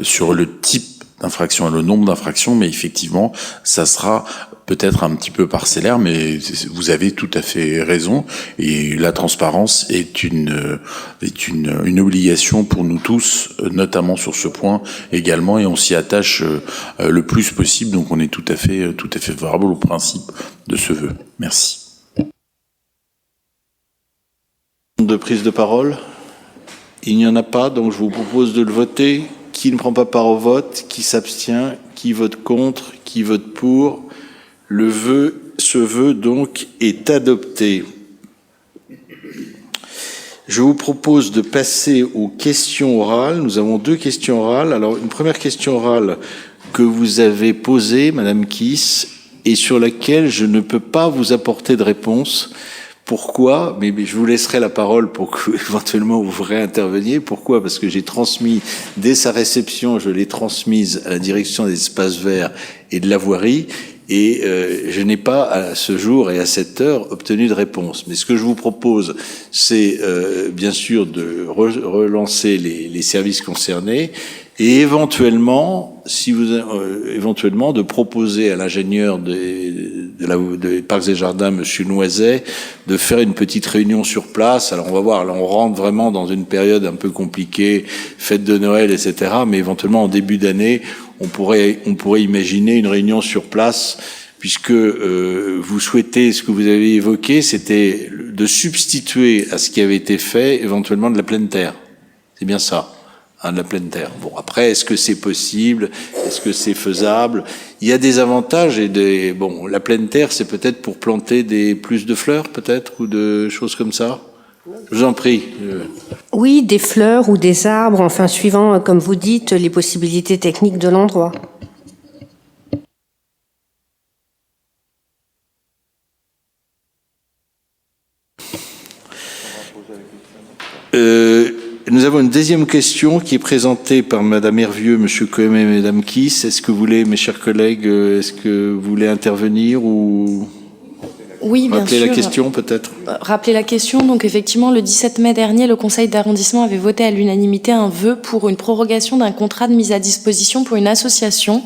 sur le type d'infractions et le nombre d'infractions, mais effectivement, ça sera peut-être un petit peu parcellaire, mais vous avez tout à fait raison, et la transparence est une obligation pour nous tous, notamment sur ce point également, et on s'y attache le plus possible, donc on est tout à fait favorable au principe de ce vœu. Merci. De prise de parole? Il n'y en a pas, donc je vous propose de le voter. Qui ne prend pas part au vote? Qui s'abstient? Qui vote contre? Qui vote pour? Ce vœu donc est adopté. Je vous propose de passer aux questions orales. Nous avons 2 questions orales. Alors, une première question orale que vous avez posée, Madame Kiss, et sur laquelle je ne peux pas vous apporter de réponse. Pourquoi? Mais je vous laisserai la parole pour que éventuellement vous réinterveniez. Pourquoi? Parce que j'ai transmis, dès sa réception, je l'ai transmise à la direction des espaces verts et de la voirie, et je n'ai pas, à ce jour et à cette heure, obtenu de réponse. Mais ce que je vous propose, c'est bien sûr de relancer les services concernés, et éventuellement, éventuellement, de proposer à l'ingénieur des Parcs et Jardins, Monsieur Noiset, de faire une petite réunion sur place. Alors on va voir, là on rentre vraiment dans une période un peu compliquée, fête de Noël, etc. Mais éventuellement en début d'année, on pourrait imaginer une réunion sur place, puisque vous souhaitez, ce que vous avez évoqué, c'était de substituer à ce qui avait été fait éventuellement de la pleine terre. C'est bien ça. De la pleine terre. Bon, après, est-ce que c'est possible? Est-ce que c'est faisable? Il y a des avantages et bon, la pleine terre, c'est peut-être pour planter plus de fleurs, peut-être, ou de choses comme ça? Je vous en prie. Oui, des fleurs ou des arbres, enfin, suivant, comme vous dites, les possibilités techniques de l'endroit. Nous avons une deuxième question qui est présentée par Madame Hervieux, Monsieur Cohen et Madame Kiss. Est-ce que vous voulez, mes chers collègues, est-ce que vous voulez intervenir ou Oui, bien sûr. Rappeler la question, peut-être. Rappeler la question. Donc, effectivement, le 17 mai dernier, le Conseil d'arrondissement avait voté à l'unanimité un vœu pour une prorogation d'un contrat de mise à disposition pour une association,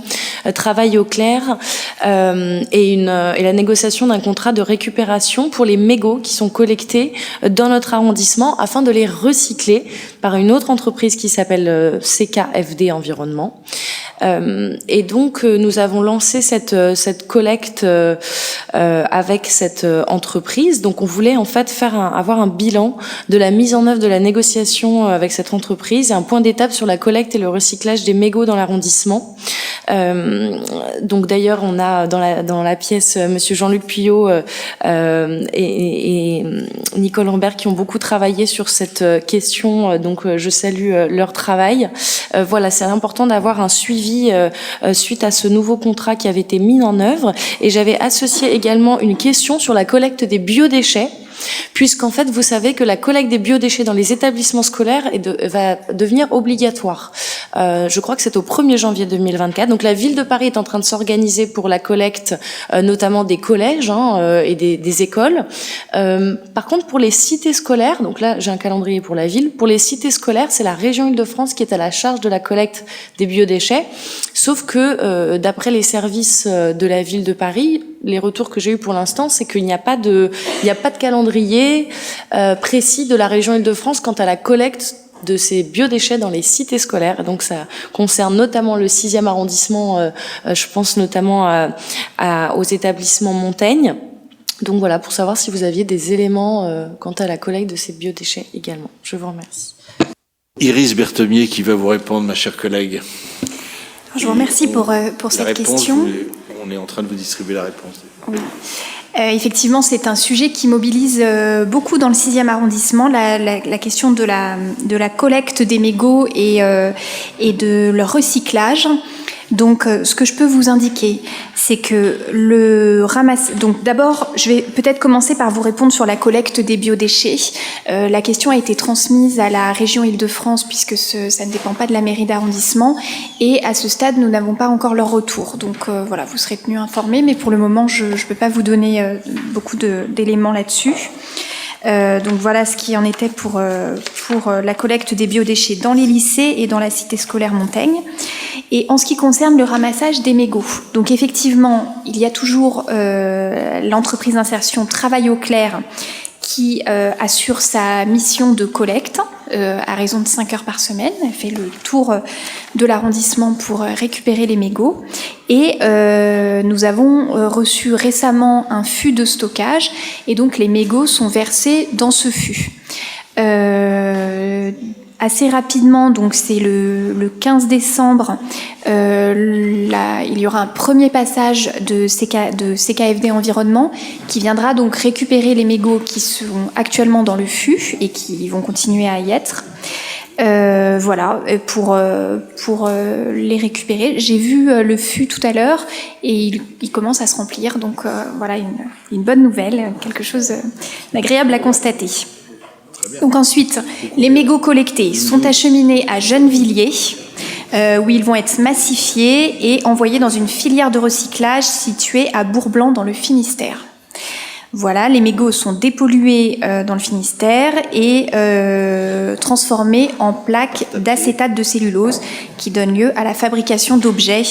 Travail au clair, et la négociation d'un contrat de récupération pour les mégots qui sont collectés dans notre arrondissement afin de les recycler par une autre entreprise qui s'appelle CKFD Environnement. Et donc, nous avons lancé cette collecte avec cette entreprise. Donc, on voulait en fait avoir un bilan de la mise en œuvre de la négociation avec cette entreprise et un point d'étape sur la collecte et le recyclage des mégots dans l'arrondissement. Donc, d'ailleurs, on a dans la pièce Monsieur Jean-Luc Puyot et Nicole Lambert qui ont beaucoup travaillé sur cette question. Donc, je salue leur travail. Voilà, c'est important d'avoir un suivi suite à ce nouveau contrat qui avait été mis en œuvre. Et j'avais associé également une question sur la collecte des biodéchets puisqu'en fait, vous savez que la collecte des biodéchets dans les établissements scolaires va devenir obligatoire. Je crois que c'est au 1er janvier 2024. Donc la ville de Paris est en train de s'organiser pour la collecte, notamment des collèges et des écoles. Par contre, pour les cités scolaires, donc là j'ai un calendrier pour la ville, pour les cités scolaires, c'est la région Île-de-France qui est à la charge de la collecte des biodéchets, sauf que d'après les services de la ville de Paris, les retours que j'ai eus pour l'instant, c'est qu'il n'y a pas de calendrier précis de la région Île-de-France quant à la collecte de ces biodéchets dans les cités scolaires. Donc ça concerne notamment le 6e arrondissement, je pense notamment aux établissements Montaigne. Donc voilà, pour savoir si vous aviez des éléments quant à la collecte de ces biodéchets également. Je vous remercie. Iris Berthemier qui va vous répondre, ma chère collègue. Je vous remercie pour cette question. On est en train de vous distribuer la réponse. Oui. Effectivement, c'est un sujet qui mobilise beaucoup dans le 6e arrondissement, la question de la collecte des mégots et de leur recyclage. Donc, ce que je peux vous indiquer, c'est que donc d'abord, je vais peut-être commencer par vous répondre sur la collecte des biodéchets. La question a été transmise à la région Île-de-France puisque ça ne dépend pas de la mairie d'arrondissement et à ce stade, nous n'avons pas encore leur retour. Donc voilà, vous serez tenus informés, mais pour le moment, je ne peux pas vous donner beaucoup d'éléments là-dessus. Donc voilà ce qui en était pour la collecte des biodéchets dans les lycées et dans la cité scolaire Montaigne. Et en ce qui concerne le ramassage des mégots, donc effectivement, il y a toujours l'entreprise d'insertion Travail au Clair qui assure sa mission de collecte à raison de 5 heures par semaine. Elle fait le tour de l'arrondissement pour récupérer les mégots. Et nous avons reçu récemment un fût de stockage et donc les mégots sont versés dans ce fût. Assez rapidement, donc c'est le 15 décembre, il y aura un premier passage de CKFD Environnement qui viendra donc récupérer les mégots qui sont actuellement dans le fût et qui vont continuer à y être. Voilà, pour les récupérer. J'ai vu le fût tout à l'heure et il commence à se remplir, donc voilà une bonne nouvelle, quelque chose d'agréable à constater. Donc ensuite, les mégots collectés sont acheminés à Gennevilliers, où ils vont être massifiés et envoyés dans une filière de recyclage située à Bourg-Blanc dans le Finistère. Voilà, les mégots sont dépollués dans le Finistère et transformés en plaques d'acétate de cellulose qui donnent lieu à la fabrication d'objets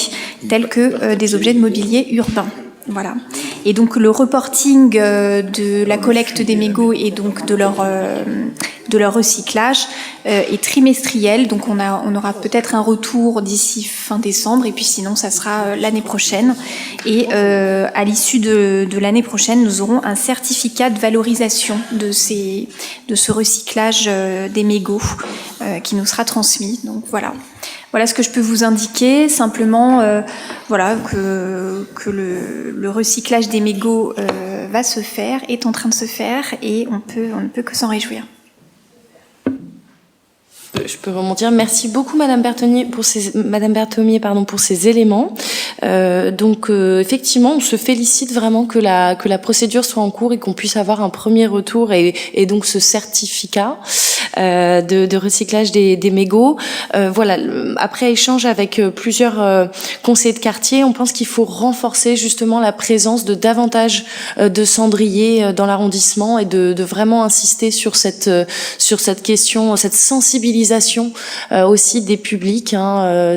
tels que des objets de mobilier urbain. Voilà. Et donc le reporting de la collecte des mégots et donc de leur recyclage est trimestriel. Donc on aura peut-être un retour d'ici fin décembre et puis sinon ça sera l'année prochaine. Et à l'issue de l'année prochaine, nous aurons un certificat de valorisation de ce recyclage des mégots qui nous sera transmis. Donc voilà. Voilà ce que je peux vous indiquer, simplement voilà, que le recyclage des mégots va se faire, est en train de se faire et on ne peut que s'en réjouir. Je peux rebondir. Merci beaucoup, Madame Berthemier, pour ces éléments. Donc, effectivement, on se félicite vraiment que la procédure soit en cours et qu'on puisse avoir un premier retour et donc ce certificat de recyclage des mégots. Voilà. Après échange avec plusieurs conseillers de quartier, on pense qu'il faut renforcer justement la présence de davantage de cendriers dans l'arrondissement et de vraiment insister sur cette question, cette sensibilisation aussi des publics,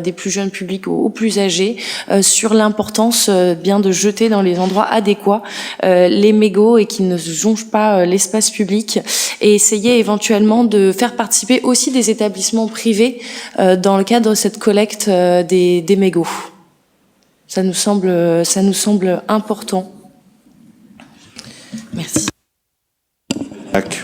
des plus jeunes publics aux plus âgés, sur l'importance bien de jeter dans les endroits adéquats les mégots et qu'ils ne jonchent pas l'espace public, et essayer éventuellement de faire participer aussi des établissements privés dans le cadre de cette collecte des mégots. Ça nous semble important. Merci.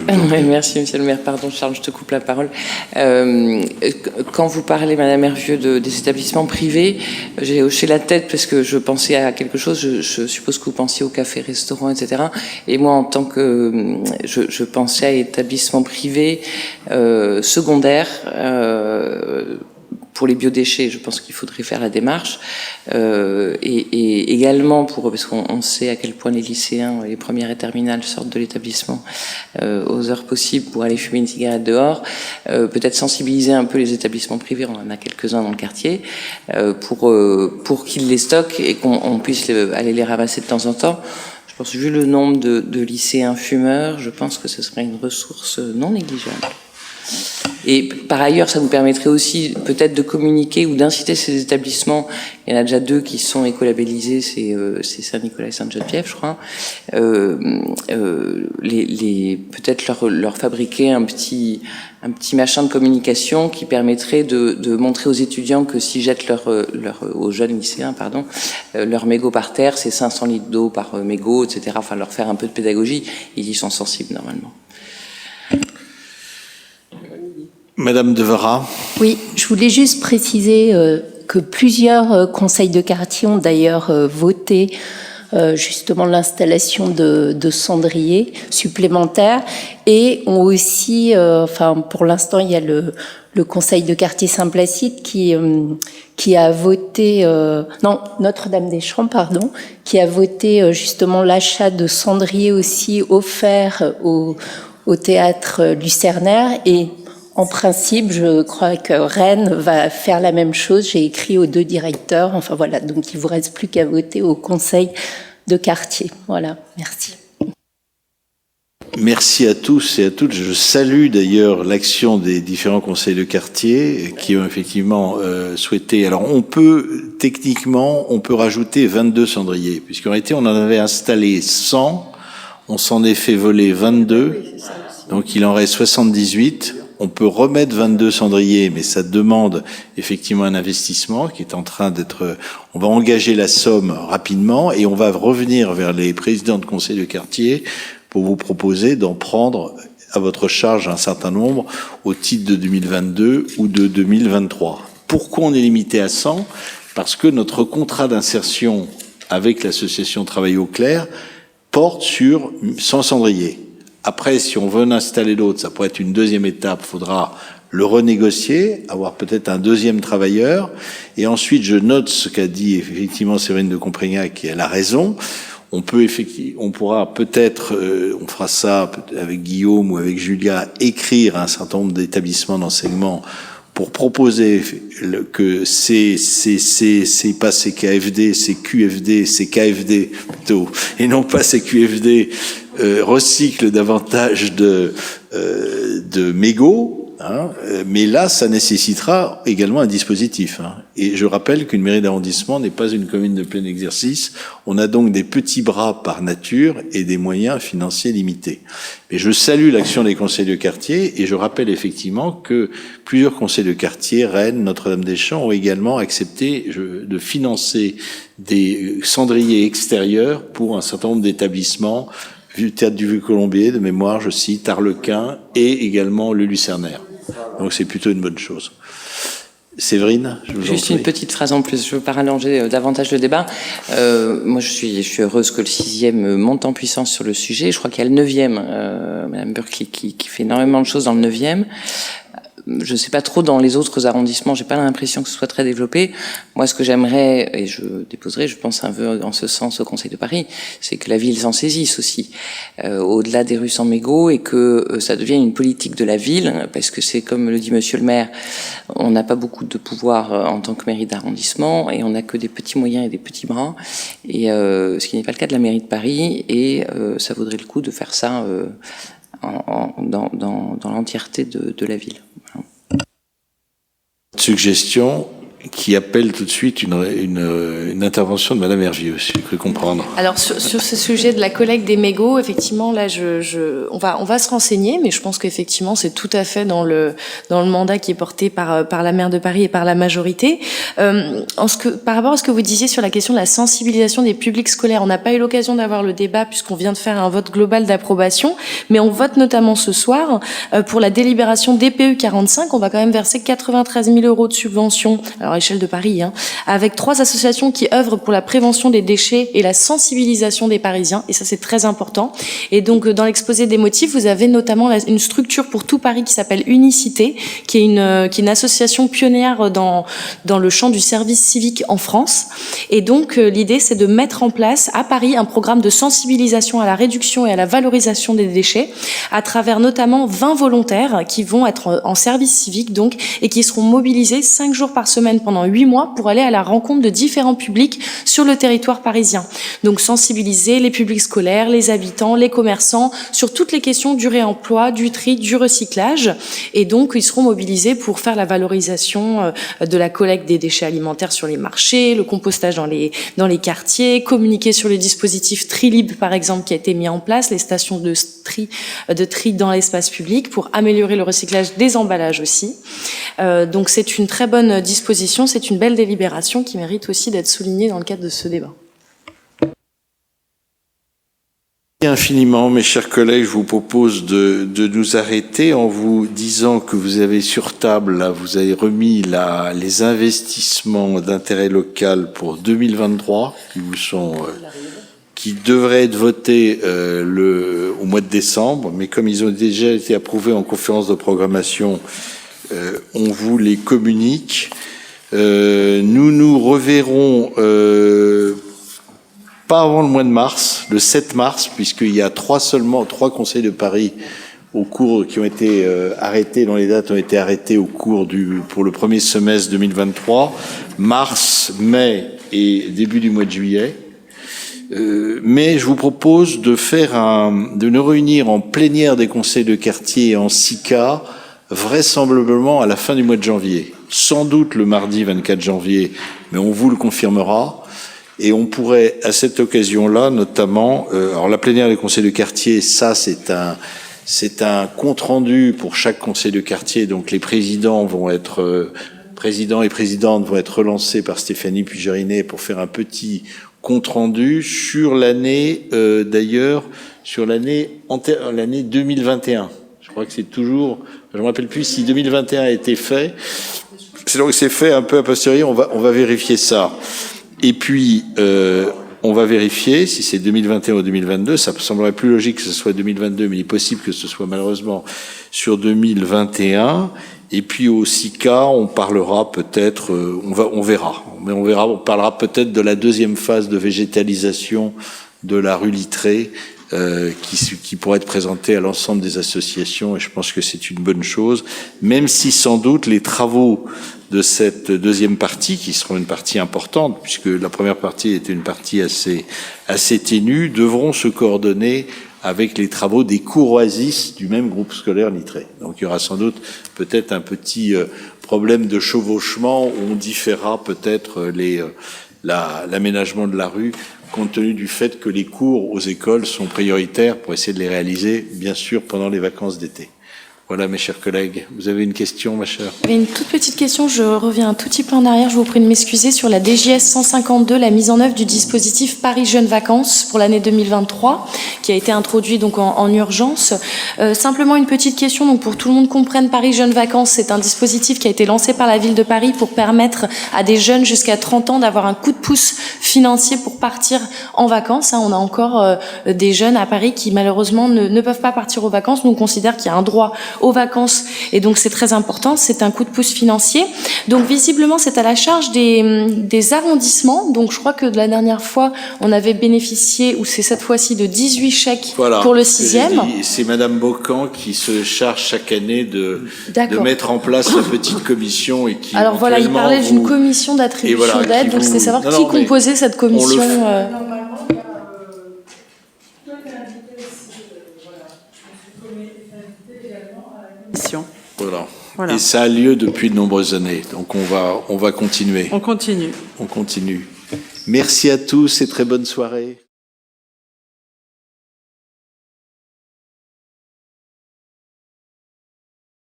Merci, Monsieur le maire. Pardon, Charles, je te coupe la parole. Quand vous parlez, Madame Hervieux, des établissements privés, j'ai hoché la tête parce que je pensais à quelque chose. Je suppose que vous pensiez au café, restaurant, etc. Et moi, en tant que... Je pensais à établissements privés secondaires, pour les biodéchets, je pense qu'il faudrait faire la démarche. Et également, parce qu'on sait à quel point les lycéens, les premières et terminales sortent de l'établissement aux heures possibles pour aller fumer une cigarette dehors, peut-être sensibiliser un peu les établissements privés, on en a quelques-uns dans le quartier, pour qu'ils les stockent et qu'on puisse aller les ramasser de temps en temps. Je pense, vu le nombre de lycéens fumeurs, je pense que ce serait une ressource non négligeable. Et par ailleurs, ça nous permettrait aussi peut-être de communiquer ou d'inciter ces établissements. Il y en a déjà 2 qui sont écolabellisés, c'est Saint-Nicolas et Sainte-Geneviève, je crois. Peut-être leur fabriquer un petit machin de communication qui permettrait de montrer aux étudiants que s'ils jettent aux jeunes lycéens, pardon, leur mégot par terre, c'est 500 litres d'eau par mégot, etc. Enfin, leur faire un peu de pédagogie. Ils y sont sensibles normalement. Madame Devera. Oui, je voulais juste préciser que plusieurs conseils de quartier ont d'ailleurs voté justement l'installation de cendriers supplémentaires et ont aussi, pour l'instant, il y a le conseil de quartier Saint-Placide qui a voté, Notre-Dame-des-Champs, pardon, qui a voté justement l'achat de cendriers aussi offerts au théâtre lucernaire et en principe, je crois que Rennes va faire la même chose. J'ai écrit aux 2 directeurs. Enfin voilà, donc il vous reste plus qu'à voter au conseil de quartier. Voilà, merci. Merci à tous et à toutes. Je salue d'ailleurs l'action des différents conseils de quartier qui ont effectivement souhaité. Alors techniquement, on peut rajouter 22 cendriers, puisqu'en réalité, on en avait installé 100, on s'en est fait voler 22, donc il en reste 78. On peut remettre 22 cendriers, mais ça demande effectivement un investissement qui est en train d'être... On va engager la somme rapidement et on va revenir vers les présidents de conseil de quartier pour vous proposer d'en prendre à votre charge un certain nombre au titre de 2022 ou de 2023. Pourquoi on est limité à 100 ? Parce que notre contrat d'insertion avec l'association Travail au Clair porte sur 100 cendriers. Après, si on veut en installer d'autres, ça pourrait être une deuxième étape, il faudra le renégocier, avoir peut-être un deuxième travailleur. Et ensuite, je note ce qu'a dit effectivement Séverine de Comprignac, et elle a raison. On pourra peut-être, on fera ça avec Guillaume ou avec Julia, écrire un certain nombre d'établissements d'enseignement pour proposer que c'est pas CKFD, c'est QFD, c'est KFD plutôt, et non pas CQFD, recycle davantage de mégots, hein, mais là, ça nécessitera également un dispositif. Hein. Et je rappelle qu'une mairie d'arrondissement n'est pas une commune de plein exercice. On a donc des petits bras par nature et des moyens financiers limités. Mais je salue l'action des conseils de quartier et je rappelle effectivement que plusieurs conseils de quartier, Rennes, Notre-Dame-des-Champs, ont également accepté de financer des cendriers extérieurs pour un certain nombre d'établissements, du Théâtre du Vieux-Colombier, de mémoire, je cite, Arlequin et également le Lucernaire. Donc c'est plutôt une bonne chose. Séverine, je vous en prie. Juste une petite phrase en plus, je veux pas rallonger davantage le débat. Moi, je suis heureuse que le 6e monte en puissance sur le sujet. Je crois qu'il y a le 9e, Madame Burkli, qui fait énormément de choses dans le 9e. Je sais pas trop dans les autres arrondissements, j'ai pas l'impression que ce soit très développé. Moi, ce que j'aimerais, et je déposerai, je pense, un vœu en ce sens au Conseil de Paris, c'est que la ville s'en saisisse aussi, au-delà des rues sans mégots, et que ça devienne une politique de la ville, parce que c'est comme le dit Monsieur le maire, on n'a pas beaucoup de pouvoir en tant que mairie d'arrondissement, et on n'a que des petits moyens et des petits bras, et ce qui n'est pas le cas de la mairie de Paris, et ça vaudrait le coup de faire ça dans l'entièreté de la ville. Voilà. Suggestion qui appelle tout de suite une intervention de Madame Hervieux, si j'ai cru comprendre. Alors sur ce sujet de la collecte des mégots, effectivement là on va se renseigner, mais je pense qu'effectivement c'est tout à fait dans le mandat qui est porté par la maire de Paris et par la majorité. Par rapport à ce que vous disiez sur la question de la sensibilisation des publics scolaires, on n'a pas eu l'occasion d'avoir le débat puisqu'on vient de faire un vote global d'approbation, mais on vote notamment ce soir pour la délibération DPE 45, on va quand même verser 93 000 € de subvention. Alors à l'échelle de Paris, avec 3 associations qui œuvrent pour la prévention des déchets et la sensibilisation des Parisiens, et ça c'est très important. Et donc dans l'exposé des motifs, vous avez notamment une structure pour tout Paris qui s'appelle Unicité, qui est une association pionnière dans le champ du service civique en France. Et donc l'idée c'est de mettre en place à Paris un programme de sensibilisation à la réduction et à la valorisation des déchets, à travers notamment 20 volontaires qui vont être en service civique donc, et qui seront mobilisés 5 jours par semaine pendant 8 mois pour aller à la rencontre de différents publics sur le territoire parisien. Donc sensibiliser les publics scolaires, les habitants, les commerçants sur toutes les questions du réemploi, du tri, du recyclage. Et donc ils seront mobilisés pour faire la valorisation de la collecte des déchets alimentaires sur les marchés, le compostage dans les quartiers, communiquer sur le dispositif Trilib par exemple qui a été mis en place, les stations de tri dans l'espace public pour améliorer le recyclage des emballages aussi. Donc c'est une très bonne disposition, c'est une belle délibération qui mérite aussi d'être soulignée dans le cadre de ce débat. Infiniment, mes chers collègues, je vous propose de nous arrêter en vous disant que vous avez sur table, là, vous avez remis les investissements d'intérêt local pour 2023 qui devraient être votés au mois de décembre, mais comme ils ont déjà été approuvés en conférence de programmation, on vous les communique. Nous nous reverrons pas avant le mois de mars, le 7 mars, puisqu'il y a seulement trois conseils de Paris qui ont été arrêtés, dont les dates ont été arrêtées pour le premier semestre 2023, mars, mai et début du mois de juillet. Mais je vous propose de nous réunir en plénière des conseils de quartier et en SICA, vraisemblablement à la fin du mois de janvier. Sans doute le mardi 24 janvier, mais on vous le confirmera. Et on pourrait, à cette occasion-là, notamment, alors la plénière des conseils de quartier, ça c'est un compte-rendu pour chaque conseil de quartier, donc les présidents et présidentes vont être relancés par Stéphanie Pujarinet pour faire un petit compte-rendu sur l'année, sur l'année 2021. Je crois que c'est toujours, je ne me rappelle plus si 2021 a été fait. C'est donc c'est fait un peu a posteriori, on va vérifier ça. Et puis, on va vérifier si c'est 2021 ou 2022. Ça semblerait plus logique que ce soit 2022, mais il est possible que ce soit malheureusement sur 2021. Et puis au SICA, on parlera peut-être, on verra. On parlera peut-être de la deuxième phase de végétalisation de la rue Littré, qui pourrait être présentée à l'ensemble des associations. Et je pense que c'est une bonne chose, même si sans doute les travaux de cette deuxième partie, qui seront une partie importante, puisque la première partie était une partie assez ténue, devront se coordonner avec les travaux des cours Oasis du même groupe scolaire Littré. Donc il y aura sans doute peut-être un petit problème de chevauchement où on différera peut-être l'aménagement de la rue, compte tenu du fait que les cours aux écoles sont prioritaires pour essayer de les réaliser, bien sûr, pendant les vacances d'été. Voilà, mes chers collègues. Vous avez une question, ma chère? Une toute petite question, je reviens un tout petit peu en arrière, je vous prie de m'excuser, sur la DJS 152, la mise en œuvre du dispositif Paris Jeunes Vacances pour l'année 2023, qui a été introduit donc en urgence. Simplement une petite question, donc pour que tout le monde comprenne, Paris Jeunes Vacances, c'est un dispositif qui a été lancé par la ville de Paris pour permettre à des jeunes jusqu'à 30 ans d'avoir un coup de pouce financier pour partir en vacances. On a encore des jeunes à Paris qui malheureusement ne peuvent pas partir aux vacances. Nous on considère qu'il y a un droit aux vacances et donc c'est très important, c'est un coup de pouce financier. Donc visiblement c'est à la charge des arrondissements, donc je crois que de la dernière fois on avait bénéficié, ou c'est cette fois-ci, de 18 chèques pour le 6e. C'est Madame Bocan qui se charge chaque année de mettre en place la petite commission et qui... Alors voilà, il parlait d'une commission d'attribution d'aide, donc c'était savoir qui composait cette commission. Voilà. Et ça a lieu depuis de nombreuses années. Donc on va continuer. On continue. Merci à tous et très bonne soirée.